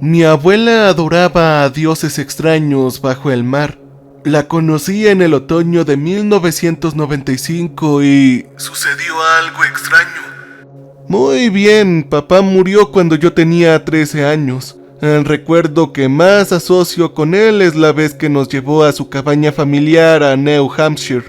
Mi abuela adoraba a dioses extraños bajo el mar. La conocí en el otoño de 1995 y sucedió algo extraño. Muy bien, papá murió cuando yo tenía 13 años. El recuerdo que más asocio con él es la vez que nos llevó a su cabaña familiar a New Hampshire.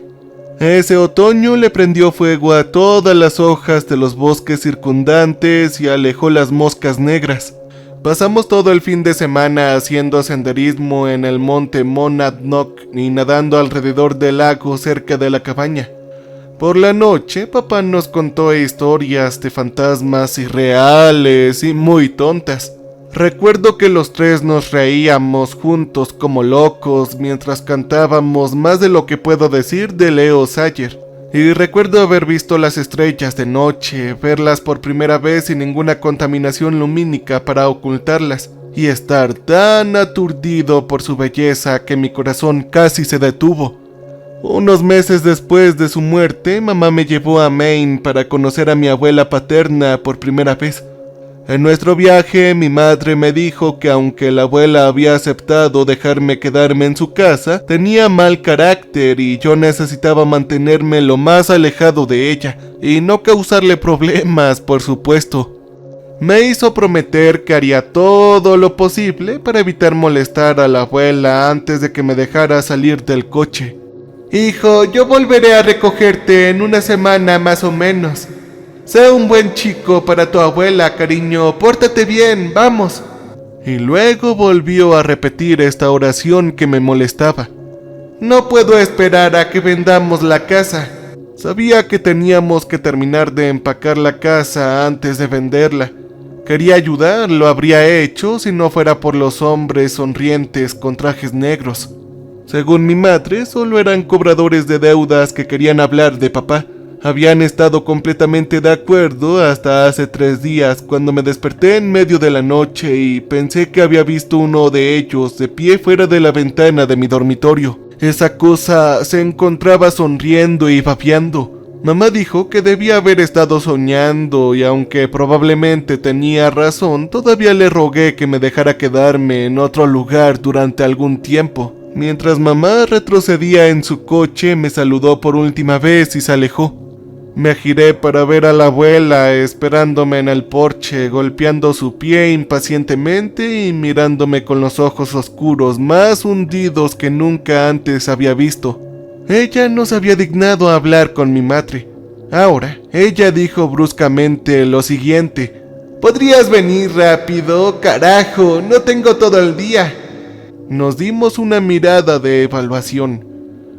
Ese otoño le prendió fuego a todas las hojas de los bosques circundantes y alejó las moscas negras. Pasamos todo el fin de semana haciendo senderismo en el monte Monadnock y nadando alrededor del lago cerca de la cabaña. Por la noche, papá nos contó historias de fantasmas irreales y muy tontas. Recuerdo que los tres nos reíamos juntos como locos mientras cantábamos Más de lo que puedo decir de Leo Sayer. Y recuerdo haber visto las estrellas de noche, verlas por primera vez sin ninguna contaminación lumínica para ocultarlas, y estar tan aturdido por su belleza que mi corazón casi se detuvo. Unos meses después de su muerte, mamá me llevó a Maine para conocer a mi abuela paterna por primera vez. En nuestro viaje, mi madre me dijo que aunque la abuela había aceptado dejarme quedarme en su casa, tenía mal carácter y yo necesitaba mantenerme lo más alejado de ella, y no causarle problemas, por supuesto. Me hizo prometer que haría todo lo posible para evitar molestar a la abuela antes de que me dejara salir del coche. Hijo, yo volveré a recogerte en una semana más o menos. Sé un buen chico para tu abuela, cariño, pórtate bien, vamos. Y luego volvió a repetir esta oración que me molestaba. No puedo esperar a que vendamos la casa. Sabía que teníamos que terminar de empacar la casa antes de venderla. Quería ayudar, lo habría hecho si no fuera por los hombres sonrientes con trajes negros. Según mi madre, solo eran cobradores de deudas que querían hablar de papá. Habían estado completamente de acuerdo hasta hace 3 días, cuando me desperté en medio de la noche y pensé que había visto uno de ellos de pie fuera de la ventana de mi dormitorio. Esa cosa se encontraba sonriendo y babeando. Mamá dijo que debía haber estado soñando y aunque probablemente tenía razón, todavía le rogué que me dejara quedarme en otro lugar durante algún tiempo. Mientras mamá retrocedía en su coche, me saludó por última vez y se alejó. Me giré para ver a la abuela esperándome en el porche, golpeando su pie impacientemente y mirándome con los ojos oscuros más hundidos que nunca antes había visto. Ella no se había dignado a hablar con mi madre. Ahora, ella dijo bruscamente lo siguiente: «¿Podrías venir rápido? Carajo, no tengo todo el día». Nos dimos una mirada de evaluación.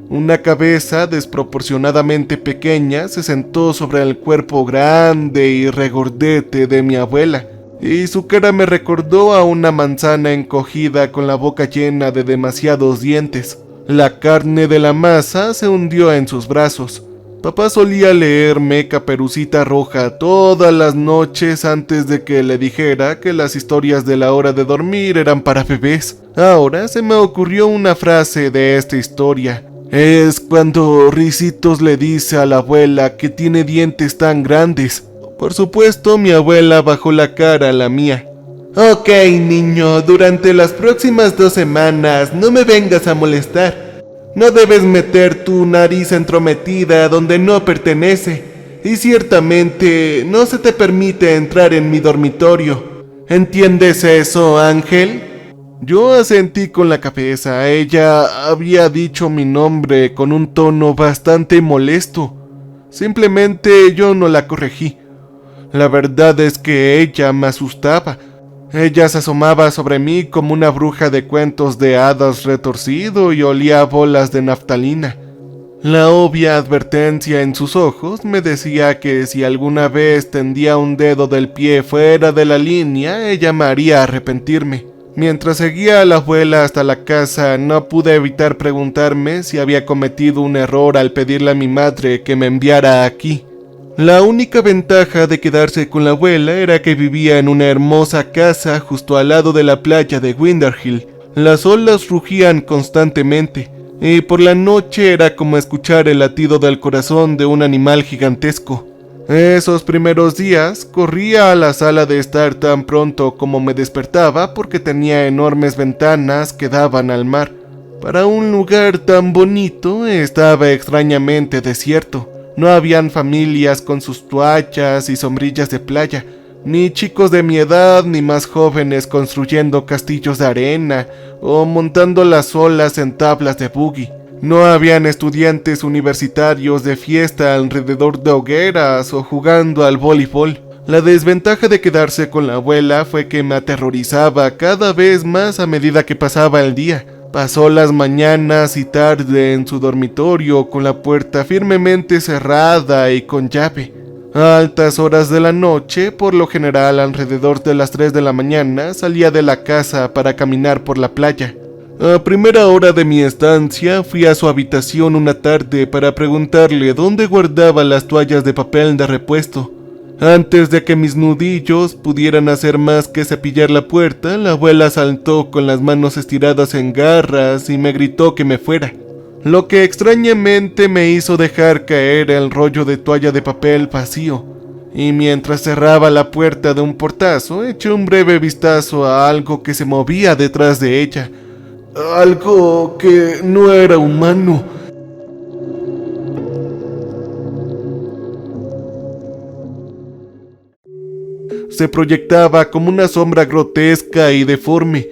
Una cabeza desproporcionadamente pequeña se sentó sobre el cuerpo grande y regordete de mi abuela, y su cara me recordó a una manzana encogida con la boca llena de demasiados dientes. La carne de la masa se hundió en sus brazos. Papá solía leerme Caperucita Roja todas las noches antes de que le dijera que las historias de la hora de dormir eran para bebés. Ahora se me ocurrió una frase de esta historia. Es cuando Ricitos le dice a la abuela que tiene dientes tan grandes. Por supuesto, mi abuela bajó la cara a la mía. Ok, niño, durante las próximas 2 semanas no me vengas a molestar. No debes meter tu nariz entrometida donde no pertenece. Y ciertamente no se te permite entrar en mi dormitorio. ¿Entiendes eso, Ángel? Yo asentí con la cabeza. Ella había dicho mi nombre con un tono bastante molesto. Simplemente yo no la corregí. La verdad es que ella me asustaba. Ella se asomaba sobre mí como una bruja de cuentos de hadas retorcido y olía a bolas de naftalina. La obvia advertencia en sus ojos me decía que si alguna vez tendía un dedo del pie fuera de la línea, ella me haría arrepentirme. Mientras seguía a la abuela hasta la casa, no pude evitar preguntarme si había cometido un error al pedirle a mi madre que me enviara aquí. La única ventaja de quedarse con la abuela era que vivía en una hermosa casa justo al lado de la playa de Winderhill. Las olas rugían constantemente, y por la noche era como escuchar el latido del corazón de un animal gigantesco. Esos primeros días corría a la sala de estar tan pronto como me despertaba porque tenía enormes ventanas que daban al mar. Para un lugar tan bonito estaba extrañamente desierto. No habían familias con sus toallas y sombrillas de playa, ni chicos de mi edad ni más jóvenes construyendo castillos de arena o montando las olas en tablas de buggy. No habían estudiantes universitarios de fiesta alrededor de hogueras o jugando al voleibol. La desventaja de quedarse con la abuela fue que me aterrorizaba cada vez más a medida que pasaba el día. Pasó las mañanas y tarde en su dormitorio con la puerta firmemente cerrada y con llave. A altas horas de la noche, por lo general alrededor de las 3 de la mañana, salía de la casa para caminar por la playa. A primera hora de mi estancia, fui a su habitación una tarde para preguntarle dónde guardaba las toallas de papel de repuesto. Antes de que mis nudillos pudieran hacer más que cepillar la puerta, la abuela saltó con las manos estiradas en garras y me gritó que me fuera, lo que extrañamente me hizo dejar caer el rollo de toalla de papel vacío, y mientras cerraba la puerta de un portazo, eché un breve vistazo a algo que se movía detrás de ella, algo que no era humano. Se proyectaba como una sombra grotesca y deforme.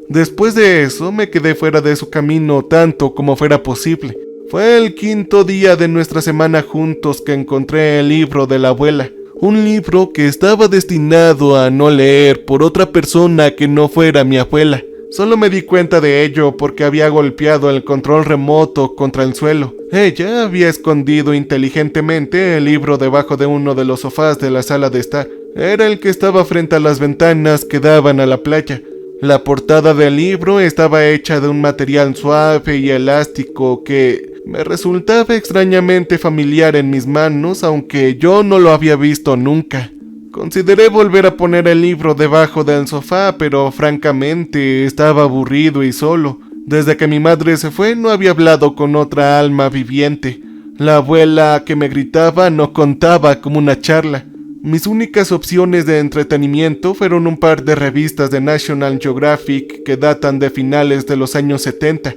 Después de eso me quedé fuera de su camino tanto como fuera posible. Fue el 5.º día de nuestra semana juntos que encontré el libro de la abuela. Un libro que estaba destinado a no leer por otra persona que no fuera mi abuela. Solo me di cuenta de ello porque había golpeado el control remoto contra el suelo. Ella había escondido inteligentemente el libro debajo de uno de los sofás de la sala de estar. Era el que estaba frente a las ventanas que daban a la playa. La portada del libro estaba hecha de un material suave y elástico que me resultaba extrañamente familiar en mis manos, aunque yo no lo había visto nunca. Consideré volver a poner el libro debajo del sofá, pero francamente estaba aburrido y solo. Desde que mi madre se fue no había hablado con otra alma viviente. La abuela que me gritaba no contaba como una charla. Mis únicas opciones de entretenimiento fueron un par de revistas de National Geographic que datan de finales de los años 70,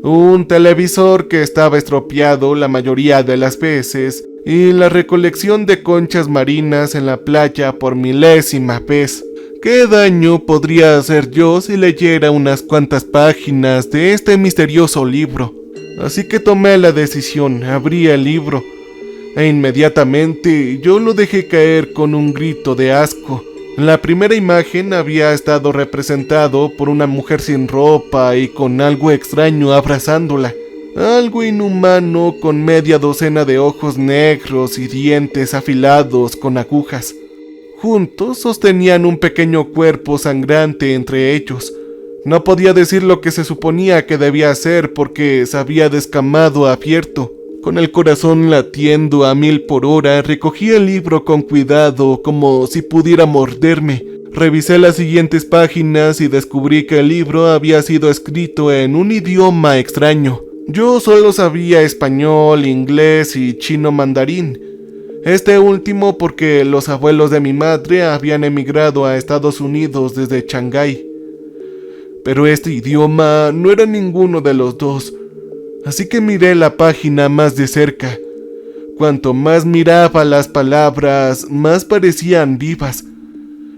un televisor que estaba estropeado la mayoría de las veces y la recolección de conchas marinas en la playa por milésima vez. ¿Qué daño podría hacer yo si leyera unas cuantas páginas de este misterioso libro? Así que tomé la decisión, abrí el libro e inmediatamente yo lo dejé caer con un grito de asco. La primera imagen había estado representado por una mujer sin ropa y con algo extraño abrazándola. Algo inhumano con media docena de ojos negros y dientes afilados con agujas. Juntos sostenían un pequeño cuerpo sangrante entre ellos. No podía decir lo que se suponía que debía hacer porque se había descamado abierto. Con el corazón latiendo a 1000 por hora, recogí el libro con cuidado, como si pudiera morderme. Revisé las siguientes páginas y descubrí que el libro había sido escrito en un idioma extraño. Yo solo sabía español, inglés y chino mandarín. Este último porque los abuelos de mi madre habían emigrado a Estados Unidos desde Shanghái. Pero este idioma no era ninguno de los dos. Así que miré la página más de cerca. Cuanto más miraba las palabras, más parecían vivas.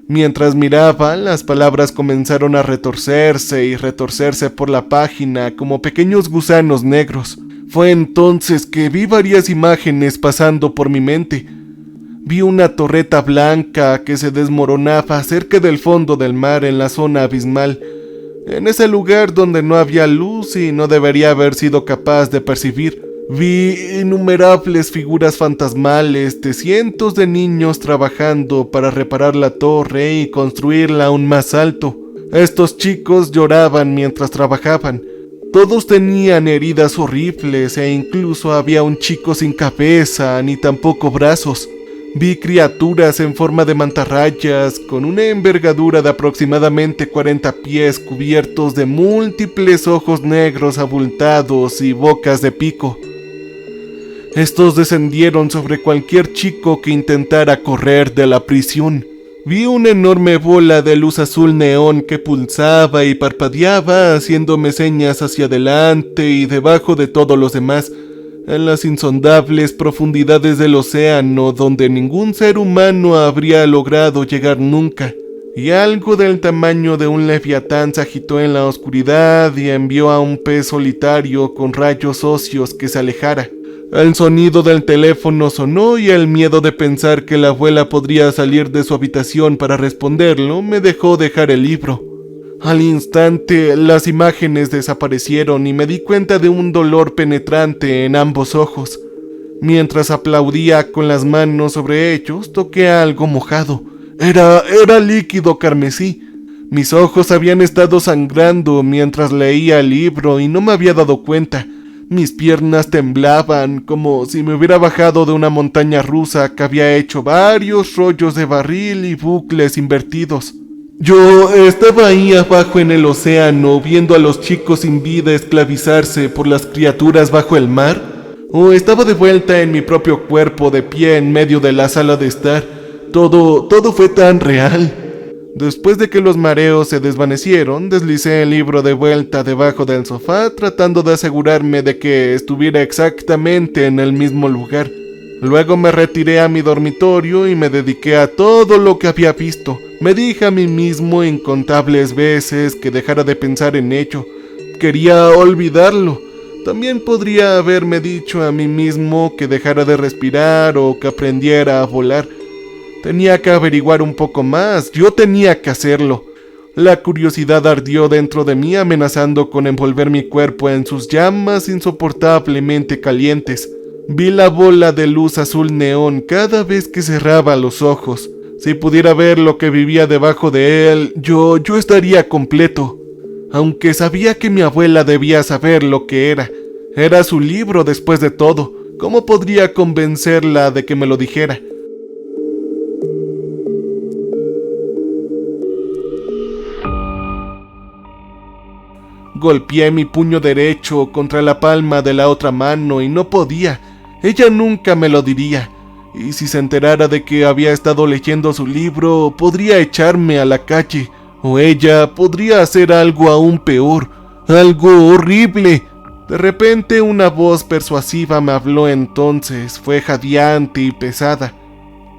Mientras miraba, las palabras comenzaron a retorcerse y retorcerse por la página como pequeños gusanos negros. Fue entonces que vi varias imágenes pasando por mi mente. Vi una torreta blanca que se desmoronaba cerca del fondo del mar en la zona abismal, en ese lugar donde no había luz y no debería haber sido capaz de percibir. Vi innumerables figuras fantasmales de cientos de niños trabajando para reparar la torre y construirla aún más alto. Estos chicos lloraban mientras trabajaban. Todos tenían heridas horribles e incluso había un chico sin cabeza ni tampoco brazos. Vi criaturas en forma de mantarrayas con una envergadura de aproximadamente 40 pies cubiertos de múltiples ojos negros abultados y bocas de pico. Estos descendieron sobre cualquier chico que intentara correr de la prisión. Vi una enorme bola de luz azul neón que pulsaba y parpadeaba, haciéndome señas hacia adelante y debajo de todos los demás, en las insondables profundidades del océano donde ningún ser humano habría logrado llegar nunca. Y algo del tamaño de un leviatán se agitó en la oscuridad y envió a un pez solitario con rayos óseos que se alejara. El sonido del teléfono sonó y el miedo de pensar que la abuela podría salir de su habitación para responderlo me dejó dejar el libro. Al instante, las imágenes desaparecieron y me di cuenta de un dolor penetrante en ambos ojos. Mientras aplaudía con las manos sobre ellos, toqué algo mojado. Era líquido carmesí. Mis ojos habían estado sangrando mientras leía el libro y no me había dado cuenta. Mis piernas temblaban como si me hubiera bajado de una montaña rusa que había hecho varios rollos de barril y bucles invertidos. Yo estaba ahí abajo en el océano viendo a los chicos sin vida esclavizarse por las criaturas bajo el mar, o estaba de vuelta en mi propio cuerpo de pie en medio de la sala de estar. Todo fue tan real. Después de que los mareos se desvanecieron, deslicé el libro de vuelta debajo del sofá, tratando de asegurarme de que estuviera exactamente en el mismo lugar. Luego me retiré a mi dormitorio y me dediqué a todo lo que había visto. Me dije a mí mismo incontables veces que dejara de pensar en ello. Quería olvidarlo. También podría haberme dicho a mí mismo que dejara de respirar o que aprendiera a volar. Tenía que averiguar un poco más, yo tenía que hacerlo. La curiosidad ardió dentro de mí, amenazando con envolver mi cuerpo en sus llamas insoportablemente calientes. Vi la bola de luz azul neón cada vez que cerraba los ojos. Si pudiera ver lo que vivía debajo de él, yo estaría completo. Aunque sabía que mi abuela debía saber lo que era. Era su libro después de todo. ¿Cómo podría convencerla de que me lo dijera? Golpeé mi puño derecho contra la palma de la otra mano y no podía. Ella nunca me lo diría. Y si se enterara de que había estado leyendo su libro, podría echarme a la calle. O ella podría hacer algo aún peor. Algo horrible. De repente una voz persuasiva me habló entonces. Fue jadeante y pesada.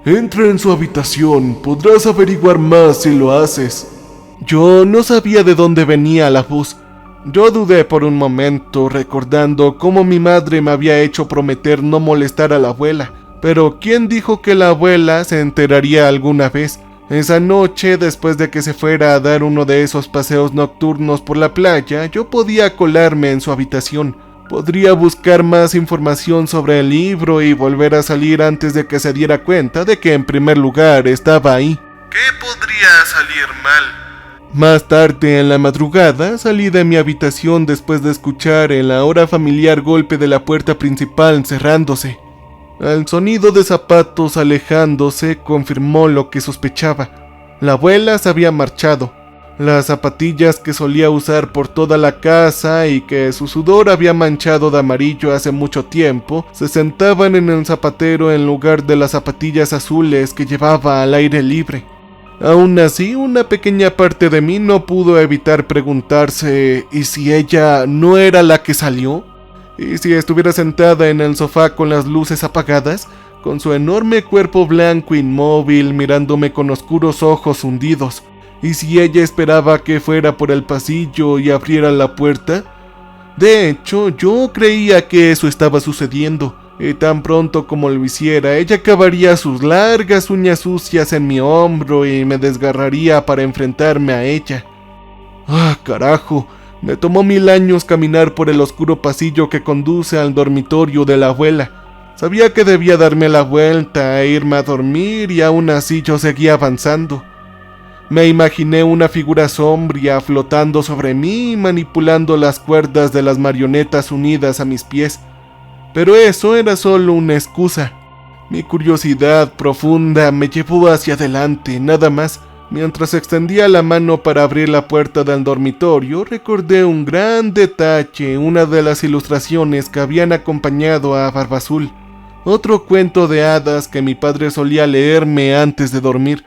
Entra en su habitación. Podrás averiguar más si lo haces. Yo no sabía de dónde venía la voz. Yo dudé por un momento, recordando cómo mi madre me había hecho prometer no molestar a la abuela. Pero ¿quién dijo que la abuela se enteraría alguna vez? Esa noche, después de que se fuera a dar uno de esos paseos nocturnos por la playa, yo podía colarme en su habitación. Podría buscar más información sobre el libro y volver a salir antes de que se diera cuenta de que en primer lugar estaba ahí. ¿Qué podría salir mal? Más tarde en la madrugada salí de mi habitación después de escuchar el ahora familiar golpe de la puerta principal cerrándose. El sonido de zapatos alejándose confirmó lo que sospechaba. La abuela se había marchado. Las zapatillas que solía usar por toda la casa y que su sudor había manchado de amarillo hace mucho tiempo, se sentaban en el zapatero en lugar de las zapatillas azules que llevaba al aire libre. Aún así, una pequeña parte de mí no pudo evitar preguntarse ¿y si ella no era la que salió? ¿Y si estuviera sentada en el sofá con las luces apagadas, con su enorme cuerpo blanco inmóvil mirándome con oscuros ojos hundidos? ¿Y si ella esperaba que fuera por el pasillo y abriera la puerta? De hecho, yo creía que eso estaba sucediendo. Y tan pronto como lo hiciera, ella clavaría sus largas uñas sucias en mi hombro y me desgarraría para enfrentarme a ella. ¡Ah, carajo! Me tomó 1000 años caminar por el oscuro pasillo que conduce al dormitorio de la abuela. Sabía que debía darme la vuelta e irme a dormir y aún así yo seguía avanzando. Me imaginé una figura sombría flotando sobre mí y manipulando las cuerdas de las marionetas unidas a mis pies. Pero eso era solo una excusa. Mi curiosidad profunda me llevó hacia adelante, nada más. Mientras extendía la mano para abrir la puerta del dormitorio, recordé un gran detalle, una de las ilustraciones que habían acompañado a Barba Azul. otro cuento de hadas que mi padre solía leerme antes de dormir.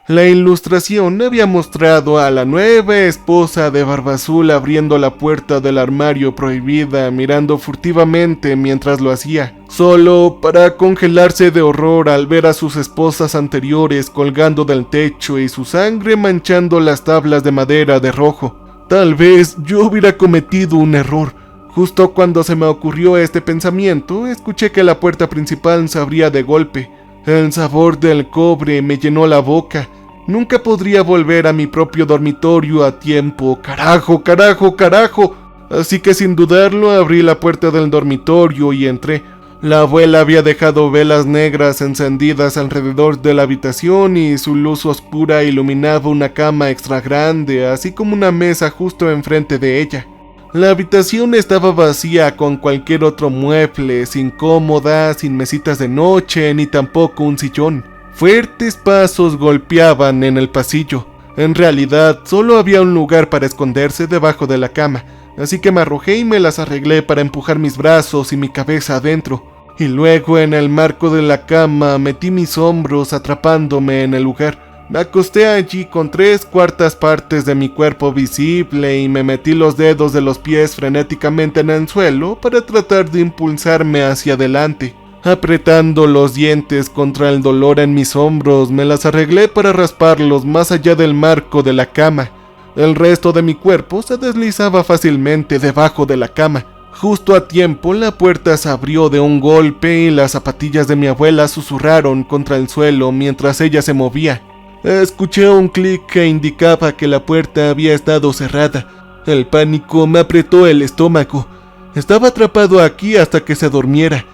La ilustración había mostrado a la nueva esposa de Barbazul abriendo la puerta del armario prohibida, mirando furtivamente mientras lo hacía, solo para congelarse de horror al ver a sus esposas anteriores colgando del techo y su sangre manchando las tablas de madera de rojo. Tal vez yo hubiera cometido un error. Justo cuando se me ocurrió este pensamiento, escuché que la puerta principal se abría de golpe. El sabor del cobre me llenó la boca. Nunca podría volver a mi propio dormitorio a tiempo. ¡Carajo, carajo, carajo! Así que sin dudarlo abrí la puerta del dormitorio y entré. La abuela había dejado velas negras encendidas alrededor de la habitación y su luz oscura iluminaba una cama extra grande, así como una mesa justo enfrente de ella. La habitación estaba vacía con cualquier otro mueble, sin cómoda, sin mesitas de noche, ni tampoco un sillón. Fuertes pasos golpeaban en el pasillo. En realidad, solo había un lugar para esconderse debajo de la cama, así que me arrojé y me las arreglé para empujar mis brazos y mi cabeza adentro. Y luego en el marco de la cama metí mis hombros atrapándome en el lugar. Me acosté allí con 3/4 partes de mi cuerpo visible y me metí los dedos de los pies frenéticamente en el suelo para tratar de impulsarme hacia adelante. Apretando los dientes contra el dolor en mis hombros, me las arreglé para rasparlos más allá del marco de la cama. El resto de mi cuerpo se deslizaba fácilmente debajo de la cama. Justo a tiempo, la puerta se abrió de un golpe y las zapatillas de mi abuela susurraron contra el suelo mientras ella se movía. Escuché un clic que indicaba que la puerta había estado cerrada. El pánico me apretó el estómago. Estaba atrapado aquí hasta que se durmiera.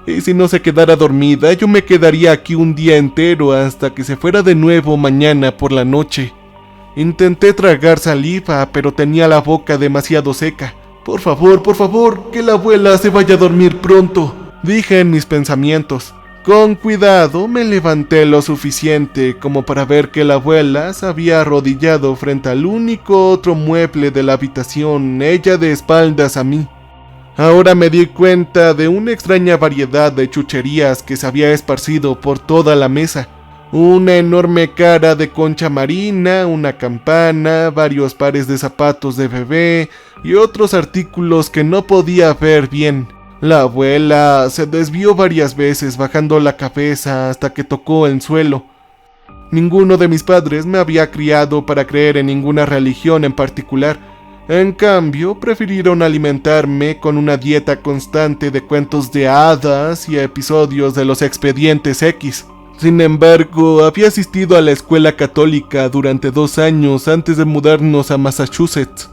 Y si no se quedara dormida, yo me quedaría aquí un día entero hasta que se fuera de nuevo mañana por la noche. Intenté tragar saliva, pero tenía la boca demasiado seca. Por favor, que la abuela se vaya a dormir pronto, dije en mis pensamientos. Con cuidado me levanté lo suficiente como para ver que la abuela se había arrodillado frente al único otro mueble de la habitación, ella de espaldas a mí. Ahora me di cuenta de una extraña variedad de chucherías que se había esparcido por toda la mesa. Una enorme cara de concha marina, una campana, varios pares de zapatos de bebé y otros artículos que no podía ver bien. La abuela se desvió varias veces bajando la cabeza hasta que tocó el suelo. Ninguno de mis padres me había criado para creer en ninguna religión en particular. En cambio, prefirieron alimentarme con una dieta constante de cuentos de hadas y episodios de los Expedientes X. Sin embargo, había asistido a la escuela católica durante 2 años antes de mudarnos a Massachusetts.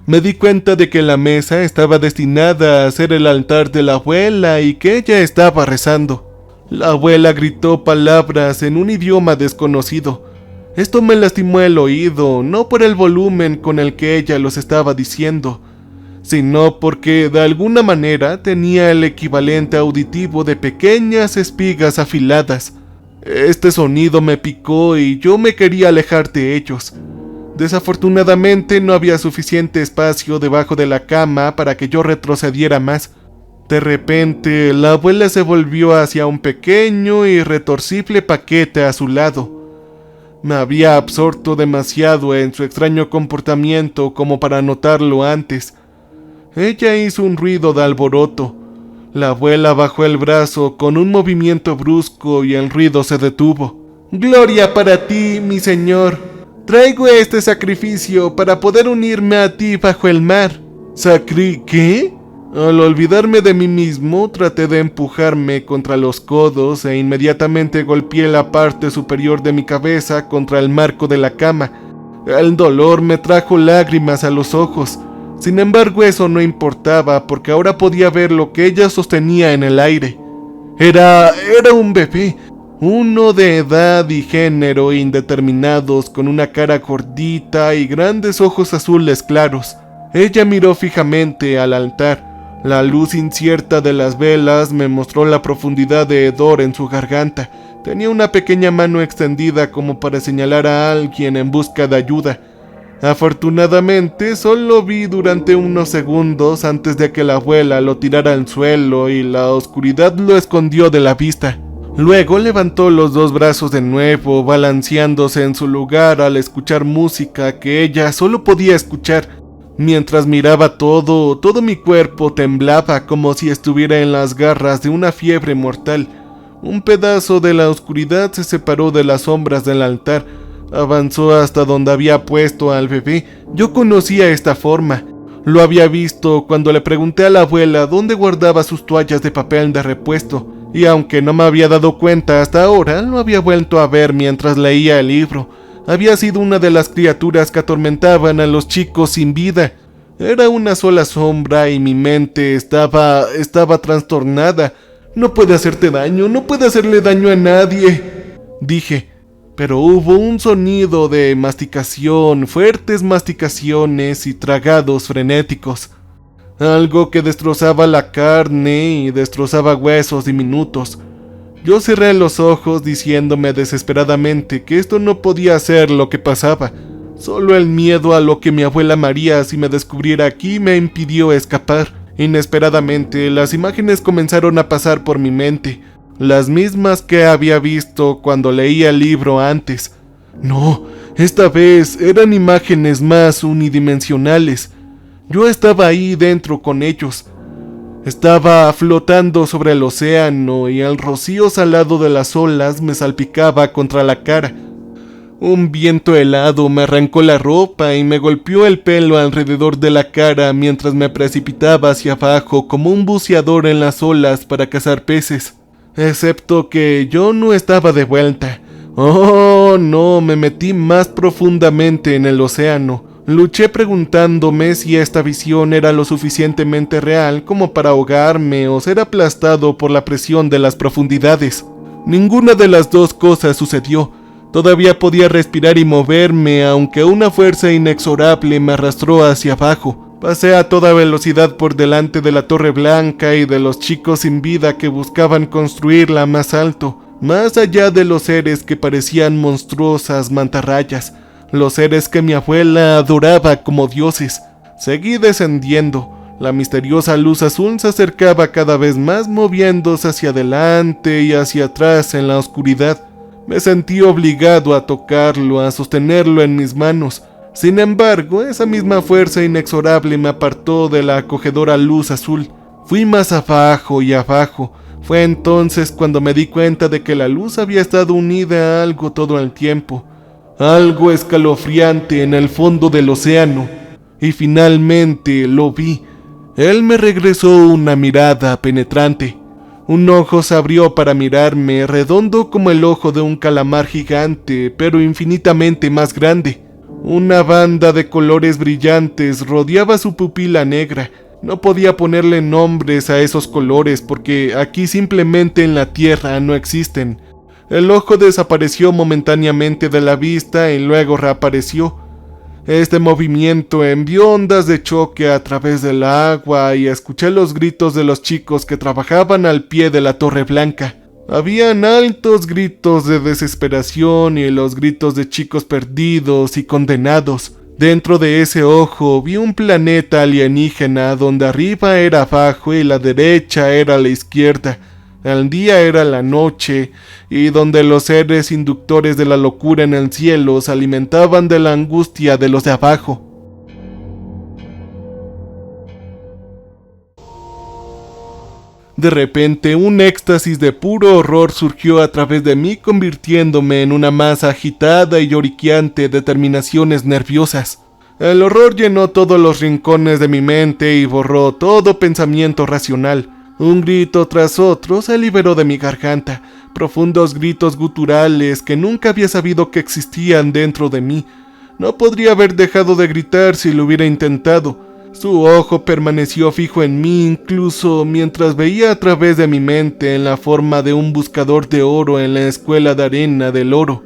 Me di cuenta de que la mesa estaba destinada a ser el altar de la abuela y que ella estaba rezando. La abuela gritó palabras en un idioma desconocido. Esto me lastimó el oído, no por el volumen con el que ella los estaba diciendo, sino porque de alguna manera tenía el equivalente auditivo de pequeñas espigas afiladas. Este sonido me picó y yo me quería alejar de ellos. Desafortunadamente no había suficiente espacio debajo de la cama para que yo retrocediera más. De repente, la abuela se volvió hacia un pequeño y retorcible paquete a su lado. Me había absorto demasiado en su extraño comportamiento como para notarlo antes. Ella hizo un ruido de alboroto. La abuela bajó el brazo con un movimiento brusco y el ruido se detuvo. «Gloria para ti, mi señor. Traigo este sacrificio para poder unirme a ti bajo el mar». ¿Qué? Al olvidarme de mí mismo, traté de empujarme contra los codos e inmediatamente golpeé la parte superior de mi cabeza contra el marco de la cama. El dolor me trajo lágrimas a los ojos. Sin embargo, eso no importaba porque ahora podía ver lo que ella sostenía en el aire. Era un bebé, uno de edad y género indeterminados, con una cara gordita y grandes ojos azules claros. Ella miró fijamente al altar. La luz incierta de las velas me mostró la profundidad de hedor en su garganta. Tenía una pequeña mano extendida como para señalar a alguien en busca de ayuda. Afortunadamente, solo vi durante unos segundos antes de que la abuela lo tirara al suelo y la oscuridad lo escondió de la vista. Luego levantó los dos brazos de nuevo, balanceándose en su lugar al escuchar música que ella solo podía escuchar. Mientras miraba todo mi cuerpo temblaba como si estuviera en las garras de una fiebre mortal. Un pedazo de la oscuridad se separó de las sombras del altar. Avanzó hasta donde había puesto al bebé. Yo conocía esta forma. Lo había visto cuando le pregunté a la abuela dónde guardaba sus toallas de papel de repuesto. Y aunque no me había dado cuenta hasta ahora, lo había vuelto a ver mientras leía el libro. Había sido una de las criaturas que atormentaban a los chicos sin vida. Era una sola sombra y mi mente estaba trastornada. No puede hacerte daño, no puede hacerle daño a nadie, dije. Pero hubo un sonido de masticación, fuertes masticaciones y tragados frenéticos. Algo que destrozaba la carne y destrozaba huesos diminutos. Yo cerré los ojos diciéndome desesperadamente que esto no podía ser lo que pasaba. Solo el miedo a lo que mi abuela María si me descubriera aquí me impidió escapar. Inesperadamente, las imágenes comenzaron a pasar por mi mente, las mismas que había visto cuando leía el libro antes. No, esta vez eran imágenes más unidimensionales. Yo estaba ahí dentro con ellos. Estaba flotando sobre el océano y el rocío salado de las olas me salpicaba contra la cara. Un viento helado me arrancó la ropa y me golpeó el pelo alrededor de la cara mientras me precipitaba hacia abajo como un buceador en las olas para cazar peces. Excepto que yo no estaba de vuelta. Oh, no, me metí más profundamente en el océano. Luché preguntándome si esta visión era lo suficientemente real como para ahogarme o ser aplastado por la presión de las profundidades. Ninguna de las dos cosas sucedió. Todavía podía respirar y moverme, aunque una fuerza inexorable me arrastró hacia abajo. Pasé a toda velocidad por delante de la Torre Blanca y de los chicos sin vida que buscaban construirla más alto, más allá de los seres que parecían monstruosas mantarrayas, los seres que mi abuela adoraba como dioses. Seguí descendiendo. La misteriosa luz azul se acercaba cada vez más, moviéndose hacia adelante y hacia atrás en la oscuridad. Me sentí obligado a tocarlo, a sostenerlo en mis manos. Sin embargo, esa misma fuerza inexorable me apartó de la acogedora luz azul. Fui más abajo y abajo. Fue entonces cuando me di cuenta de que la luz había estado unida a algo todo el tiempo. Algo escalofriante en el fondo del océano. Y finalmente lo vi. Él me regresó una mirada penetrante. Un ojo se abrió para mirarme, redondo como el ojo de un calamar gigante, pero infinitamente más grande. Una banda de colores brillantes rodeaba su pupila negra. No podía ponerle nombres a esos colores porque aquí simplemente en la tierra no existen. El ojo desapareció momentáneamente de la vista y luego reapareció. Este movimiento envió ondas de choque a través del agua y escuché los gritos de los chicos que trabajaban al pie de la Torre Blanca. Habían altos gritos de desesperación y los gritos de chicos perdidos y condenados. Dentro de ese ojo vi un planeta alienígena donde arriba era abajo y la derecha era la izquierda. El día era la noche, y donde los seres inductores de la locura en el cielo se alimentaban de la angustia de los de abajo. De repente, un éxtasis de puro horror surgió a través de mí, convirtiéndome en una masa agitada y lloriqueante de terminaciones nerviosas. El horror llenó todos los rincones de mi mente y borró todo pensamiento racional. Un grito tras otro se liberó de mi garganta, profundos gritos guturales que nunca había sabido que existían dentro de mí. No podría haber dejado de gritar si lo hubiera intentado. Su ojo permaneció fijo en mí incluso mientras veía a través de mi mente en la forma de un buscador de oro en la escuela de arena del oro.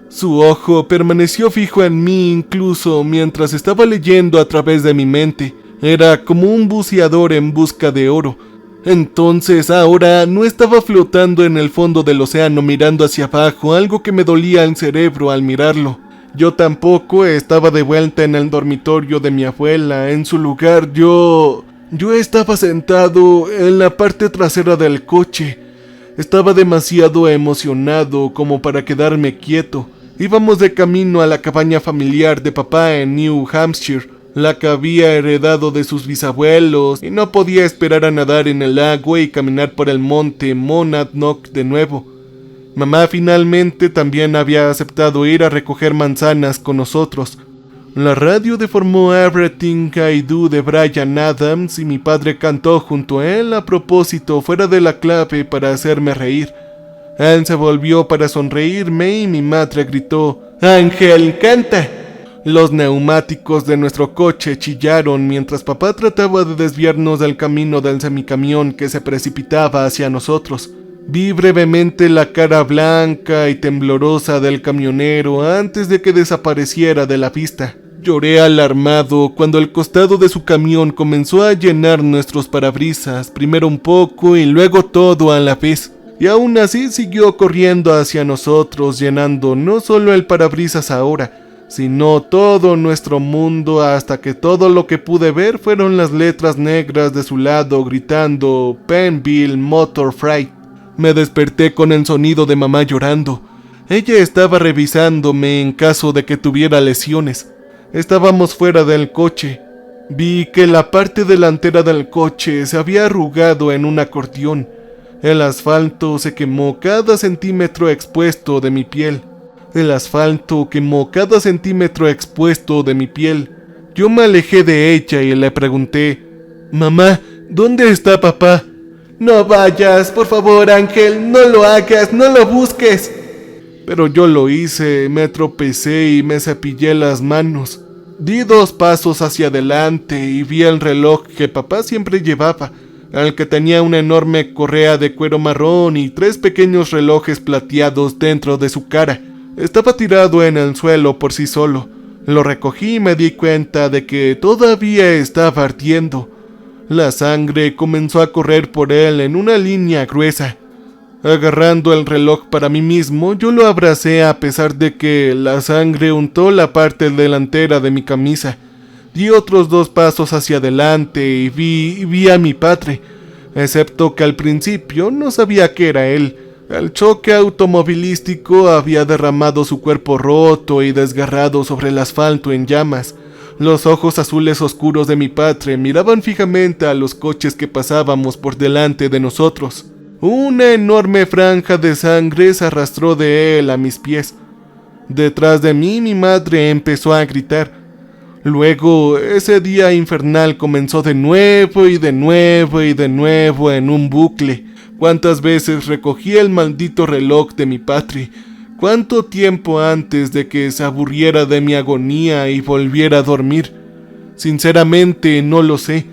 Su ojo permaneció fijo en mí incluso mientras estaba leyendo a través de mi mente. Era como un buceador en busca de oro. Entonces ahora no estaba flotando en el fondo del océano mirando hacia abajo, algo que me dolía el cerebro al mirarlo. Yo tampoco estaba de vuelta en el dormitorio de mi abuela. En su lugar yo estaba sentado en la parte trasera del coche. Estaba demasiado emocionado como para quedarme quieto. Íbamos de camino a la cabaña familiar de papá en New Hampshire, la que había heredado de sus bisabuelos, y no podía esperar a nadar en el agua y caminar por el monte Monadnock de nuevo. Mamá finalmente también había aceptado ir a recoger manzanas con nosotros. La radio deformó Everything I Do de Bryan Adams y mi padre cantó junto a él a propósito fuera de la clave para hacerme reír. Él se volvió para sonreírme y mi madre gritó: ¡Ángel, canta! Los neumáticos de nuestro coche chillaron mientras papá trataba de desviarnos del camino del semicamión que se precipitaba hacia nosotros. Vi brevemente la cara blanca y temblorosa del camionero antes de que desapareciera de la vista. Lloré alarmado cuando el costado de su camión comenzó a llenar nuestros parabrisas, primero un poco y luego todo a la vez. Y aún así siguió corriendo hacia nosotros, llenando no solo el parabrisas ahora, sino todo nuestro mundo, hasta que todo lo que pude ver fueron las letras negras de su lado gritando Penville Motor Freight. Me desperté con el sonido de mamá llorando. Ella estaba revisándome en caso de que tuviera lesiones. Estábamos fuera del coche. Vi que la parte delantera del coche se había arrugado en un acordeón. El asfalto se quemó cada centímetro expuesto de mi piel. El asfalto quemó cada centímetro expuesto de mi piel. Yo me alejé de ella y le pregunté: «Mamá, ¿dónde está papá?» «No vayas, por favor, Ángel, no lo hagas, no lo busques». Pero yo lo hice, me tropecé y me cepillé las manos. Di 2 pasos hacia adelante y vi el reloj que papá siempre llevaba, al que tenía una enorme correa de cuero marrón y 3 pequeños relojes plateados dentro de su cara. Estaba tirado en el suelo por sí solo. Lo recogí y me di cuenta de que todavía estaba ardiendo. La sangre comenzó a correr por él en una línea gruesa. Agarrando el reloj para mí mismo, yo lo abracé a pesar de que la sangre untó la parte delantera de mi camisa. Di otros 2 pasos hacia adelante y vi a mi padre, excepto que al principio no sabía que era él. El choque automovilístico había derramado su cuerpo roto y desgarrado sobre el asfalto en llamas. Los ojos azules oscuros de mi padre miraban fijamente a los coches que pasábamos por delante de nosotros. Una enorme franja de sangre se arrastró de él a mis pies. Detrás de mí mi madre empezó a gritar. Luego ese día infernal comenzó de nuevo y de nuevo y de nuevo en un bucle. ¿Cuántas veces recogí el maldito reloj de mi padre? ¿Cuánto tiempo antes de que se aburriera de mi agonía y volviera a dormir? Sinceramente no lo sé.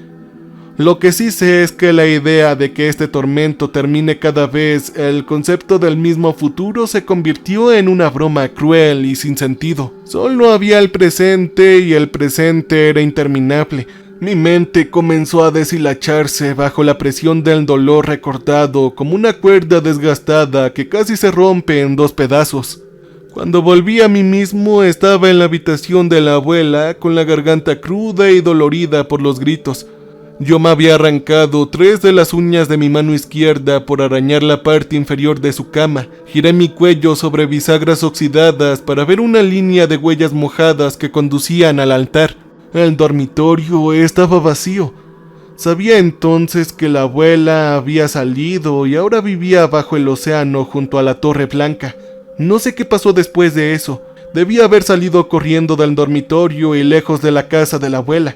Lo que sí sé es que la idea de que este tormento termine cada vez el concepto del mismo futuro se convirtió en una broma cruel y sin sentido. Solo había el presente y el presente era interminable. Mi mente comenzó a deshilacharse bajo la presión del dolor recordado como una cuerda desgastada que casi se rompe en 2 pedazos. Cuando volví a mí mismo estaba en la habitación de la abuela con la garganta cruda y dolorida por los gritos. Yo me había arrancado 3 de las uñas de mi mano izquierda por arañar la parte inferior de su cama. Giré mi cuello sobre bisagras oxidadas para ver una línea de huellas mojadas que conducían al altar. El dormitorio estaba vacío. Sabía entonces que la abuela había salido y ahora vivía bajo el océano junto a la Torre Blanca. No sé qué pasó después de eso. Debía haber salido corriendo del dormitorio y lejos de la casa de la abuela.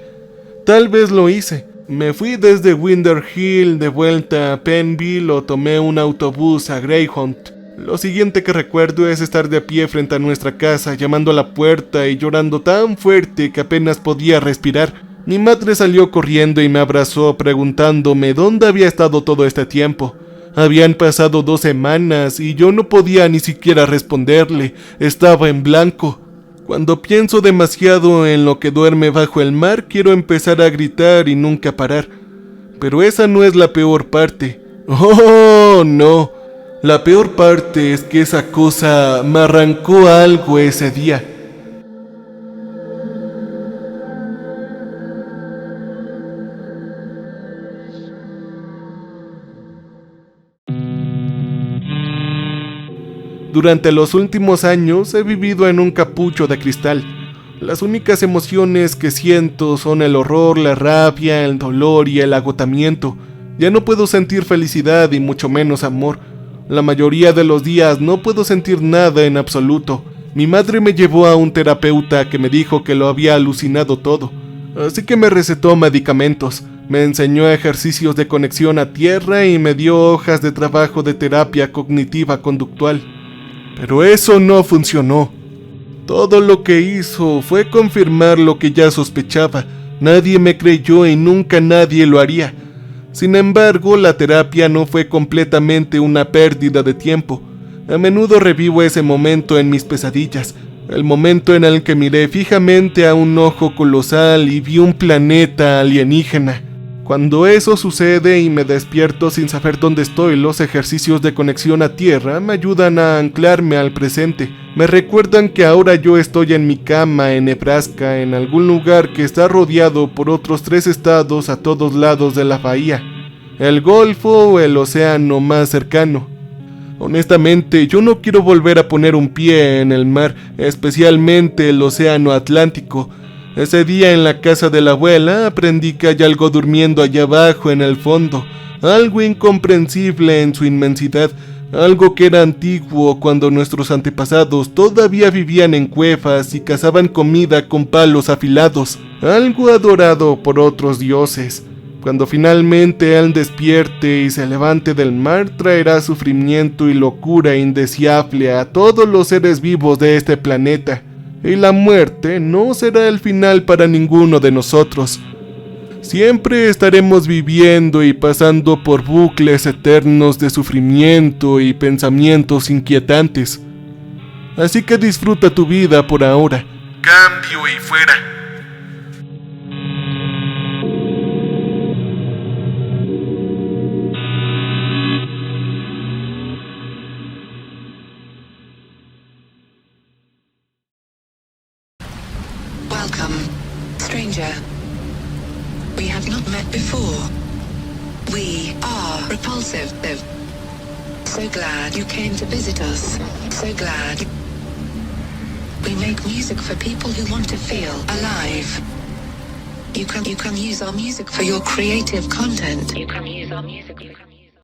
Tal vez lo hice. Me fui desde Winter Hill de vuelta a Penville o tomé un autobús a Greyhound. Lo siguiente que recuerdo es estar de pie frente a nuestra casa, llamando a la puerta y llorando tan fuerte que apenas podía respirar. Mi madre salió corriendo y me abrazó preguntándome dónde había estado todo este tiempo. Habían pasado 2 semanas y yo no podía ni siquiera responderle, estaba en blanco. Cuando pienso demasiado en lo que duerme bajo el mar, quiero empezar a gritar y nunca parar. Pero esa no es la peor parte. ¡Oh, no! La peor parte es que esa cosa me arrancó algo ese día. Durante los últimos años he vivido en un capucho de cristal. Las únicas emociones que siento son el horror, la rabia, el dolor y el agotamiento. Ya no puedo sentir felicidad y mucho menos amor. La mayoría de los días no puedo sentir nada en absoluto. Mi madre me llevó a un terapeuta que me dijo que lo había alucinado todo. Así que me recetó medicamentos, me enseñó ejercicios de conexión a tierra y me dio hojas de trabajo de terapia cognitiva conductual. Pero eso no funcionó. Todo lo que hizo fue confirmar lo que ya sospechaba. Nadie me creyó y nunca nadie lo haría. Sin embargo, la terapia no fue completamente una pérdida de tiempo. A menudo revivo ese momento en mis pesadillas, el momento en el que miré fijamente a un ojo colosal y vi un planeta alienígena. Cuando eso sucede y me despierto sin saber dónde estoy, los ejercicios de conexión a tierra me ayudan a anclarme al presente. Me recuerdan que ahora yo estoy en mi cama en Nebraska, en algún lugar que está rodeado por otros 3 estados a todos lados de la bahía, el Golfo o el océano más cercano. Honestamente, yo no quiero volver a poner un pie en el mar, especialmente el océano Atlántico. Ese día en la casa de la abuela aprendí que hay algo durmiendo allá abajo en el fondo, algo incomprensible en su inmensidad, algo que era antiguo cuando nuestros antepasados todavía vivían en cuevas y cazaban comida con palos afilados, algo adorado por otros dioses. Cuando finalmente él despierte y se levante del mar, traerá sufrimiento y locura indeseable a todos los seres vivos de este planeta. Y la muerte no será el final para ninguno de nosotros. Siempre estaremos viviendo y pasando por bucles eternos de sufrimiento y pensamientos inquietantes. Así que disfruta tu vida por ahora. Cambio y fuera. Welcome, stranger. We have not met before. We are repulsive. So glad you came to visit us. So glad. We make music for people who want to feel alive. You can use our music for your creative content. You can use our music.